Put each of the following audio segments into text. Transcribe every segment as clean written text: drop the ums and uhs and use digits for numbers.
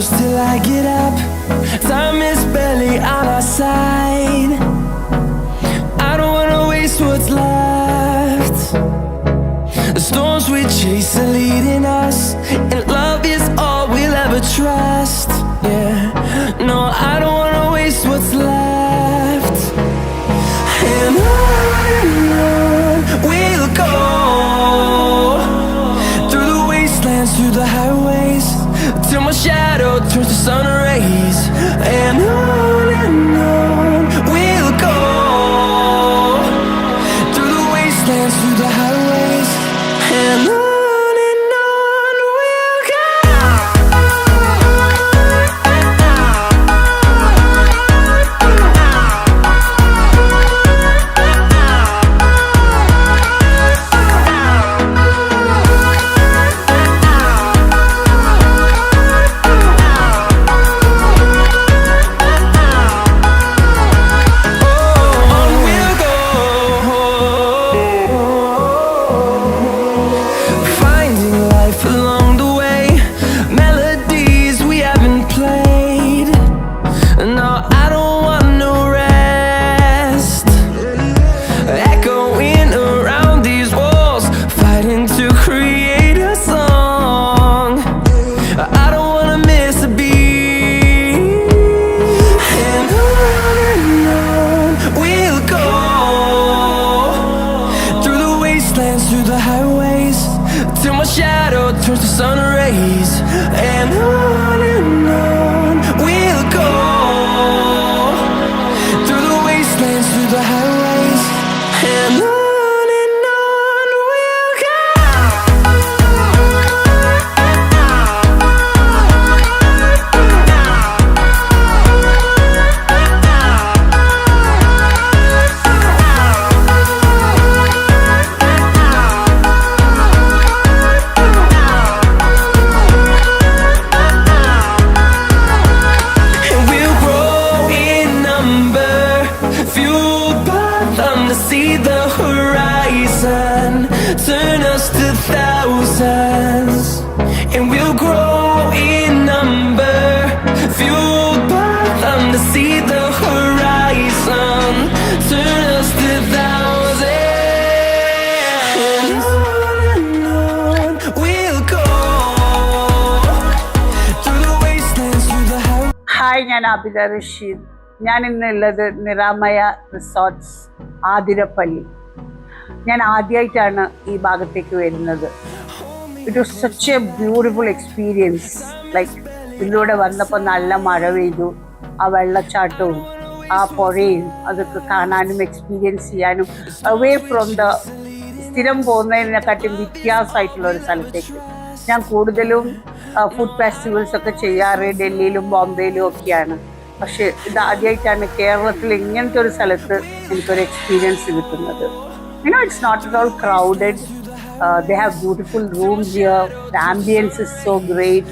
close till I get up. Time is barely on our side. I don't wanna waste what's left. The storms we chase are leading us, and love is all we'll ever trust. Yeah, no, I don't wanna waste what's left. And on we'll go, through the wastelands, through the highways, till my shadow turns to sun rays. And on we'll go, through the wastelands, through the highways, and on we'll go. Through the highways, till my shadow turns to sun rays. And on we'll go, through the wastelands, through the highways, and on we'll go. See the horizon, turn us to thousands, and we'll grow in number, fueled by them to see the horizon, turn us to thousands, and on we'll go, through the wastelands, through the highways. Hi, ഞാൻ ആബിദ റഷീദ്. ഞാൻ ഇന്നുള്ളത് നിറാമയ resorts Athirappilly. ഞാൻ ആദ്യമായിട്ടാണ് ഈ ഭാഗത്തേക്ക് വരുന്നത്. It was such A beautiful experience. Like ഇതിലൂടെ വന്നപ്പോൾ നല്ല മഴ പെയ്തു, ആ വെള്ളച്ചാട്ടവും ആ പുഴയും അതൊക്കെ കാണാനും എക്സ്പീരിയൻസ് ചെയ്യാനും, അവേ ഫ്രോം ദ സ്ഥിരം പോകുന്നതിനെക്കാട്ടും വ്യത്യാസമായിട്ടുള്ള ഒരു സ്ഥലത്തേക്ക്. ഞാൻ കൂടുതലും ഫുഡ് ഫെസ്റ്റിവൽസ് ഒക്കെ ചെയ്യാറ് ഡൽഹിയിലും ബോംബെയിലും ഒക്കെയാണ്. പക്ഷെ ഇത് ആദ്യമായിട്ടാണ് കേരളത്തിൽ ഇങ്ങനത്തെ ഒരു സ്ഥലത്ത് എനിക്കൊരു എക്സ്പീരിയൻസ് കിട്ടുന്നത്. It's not at all crowded. They have beautiful rooms here. The ambience is so great.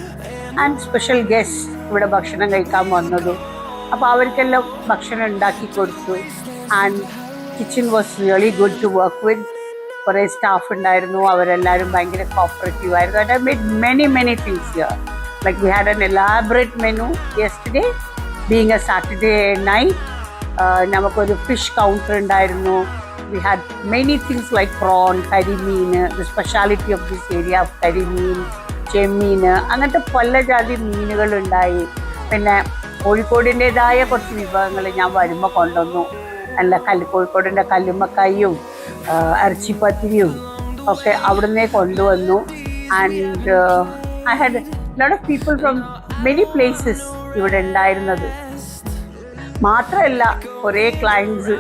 And special guests ഇവിടെ ഭക്ഷണം കഴിക്കാൻ വന്നതും, അപ്പോൾ അവർക്കെല്ലാം ഭക്ഷണം ഉണ്ടാക്കി കൊടുത്തു. And kitchen was really good to work with. കുറേ സ്റ്റാഫ് ഉണ്ടായിരുന്നു, അവരെല്ലാവരും ഭയങ്കര കോപ്പറേറ്റീവ് ആയിരുന്നു. And I made many things here. Like we had an elaborate menu yesterday. Being a Saturday night, നമുക്കൊരു ഫിഷ് കൗണ്ടർ ഉണ്ടായിരുന്നു. We had many things like prawn, കരിമീൻ, the speciality of this area, കരിമീൻ, ചെമ്മീൻ, അങ്ങനത്തെ പല ജാതി മീനുകളുണ്ടായി. പിന്നെ കോഴിക്കോടിൻ്റെതായ കുറച്ച് വിഭവങ്ങൾ ഞാൻ വരുമ്പോൾ കൊണ്ടുവന്നു. കോഴിക്കോടിൻ്റെ കല്ലുമ്മക്കായും ഇറച്ചിപ്പത്തിരിയും ഒക്കെ അവിടുന്ന് കൊണ്ടുവന്നു. And I had a lot of people from many places ഇവിടെ ഉണ്ടായിരുന്നത്. മാത്രമല്ല കുറേ ക്ലയൻസ്,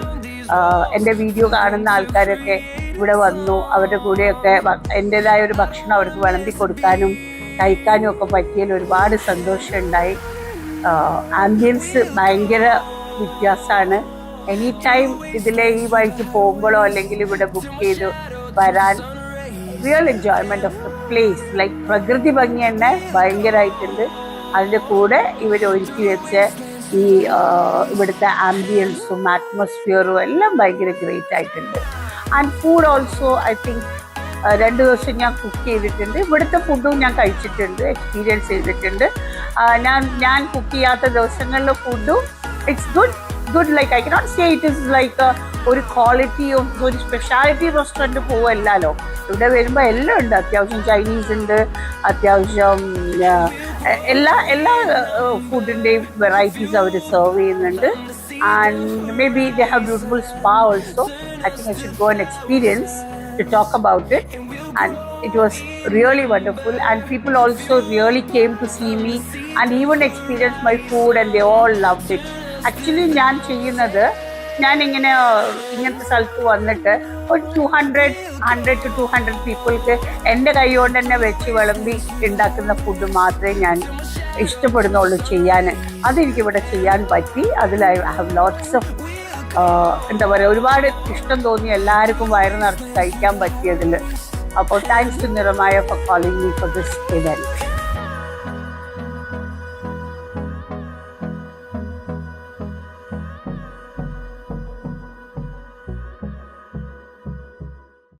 എൻ്റെ വീഡിയോ കാണുന്ന ആൾക്കാരൊക്കെ ഇവിടെ വന്നു. അവരുടെ കൂടെയൊക്കെ എൻ്റെതായ ഒരു ഭക്ഷണം അവർക്ക് വിളമ്പി കൊടുക്കാനും കഴിക്കാനും ഒക്കെ പറ്റിയതിൽ ഒരുപാട് സന്തോഷമുണ്ടായി. ആംബിയൻസ് ഭയങ്കര വ്യത്യാസമാണ്. എനി ടൈം ഇതിലെ ഈ വഴിക്ക് പോകുമ്പോഴോ അല്ലെങ്കിൽ ഇവിടെ ബുക്ക് ചെയ്ത് വരാൻ real enjoyment of the place. Like പ്രകൃതി ഭംഗി തന്നെ ഭയങ്കരമായിട്ടുണ്ട്. അതിൻ്റെ കൂടെ ഇവർ ഒരുക്കി വെച്ച ഈ ഇവിടുത്തെ ആംബിയൻസും അറ്റ്മോസ്ഫിയറും എല്ലാം ഭയങ്കര ഗ്രേറ്റ് ആയിട്ടുണ്ട്. And food also I think 2 ദിവസം ഞാൻ കുക്ക് ചെയ്തിട്ടുണ്ട്. ഇവിടുത്തെ ഫുഡും ഞാൻ കഴിച്ചിട്ടുണ്ട്, എക്സ്പീരിയൻസ് ചെയ്തിട്ടുണ്ട്. ഞാൻ കുക്ക് ചെയ്യാത്ത ദിവസങ്ങളിലെ ഫുഡും it's good. Like I cannot say it is like ഒരു ക്വാളിറ്റിയും ഒരു സ്പെഷ്യാലിറ്റി റെസ്റ്റോറൻറ്റ് പോവല്ലോ. ഇവിടെ വരുമ്പോൾ എല്ലാം ഉണ്ട്. അത്യാവശ്യം ചൈനീസ് ഉണ്ട്, അത്യാവശ്യം എല്ലാ ഫുഡിൻ്റെയും വെറൈറ്റീസ് അവർ സെർവ് ചെയ്യുന്നുണ്ട്. And may be they have beautiful spa also. I think I should go and experience to talk about it, and it was really wonderful, and people also really came to see me and even experienced my food, and they all loved it. Actually ഞാൻ ഇങ്ങനത്തെ സ്ഥലത്ത് വന്നിട്ട് ഒരു 100 to 200 പീപ്പിൾക്ക് എൻ്റെ കൈ കൊണ്ട് തന്നെ വെച്ച് വിളമ്പി ഉണ്ടാക്കുന്ന ഫുഡ് മാത്രമേ ഞാൻ ഇഷ്ടപ്പെടുന്നുള്ളൂ ചെയ്യാൻ. അതെനിക്കിവിടെ ചെയ്യാൻ പറ്റി. അതിൽ ഐ ഹാവ് ലോട്ട്സ് ഓഫ് എന്താ പറയുക, ഒരുപാട് ഇഷ്ടം തോന്നി, എല്ലാവർക്കും വയറ് നിറച്ച് കഴിക്കാൻ പറ്റിയതിൽ. അപ്പോൾ താങ്ക്സ് ടു നിറമായ for calling me for this event.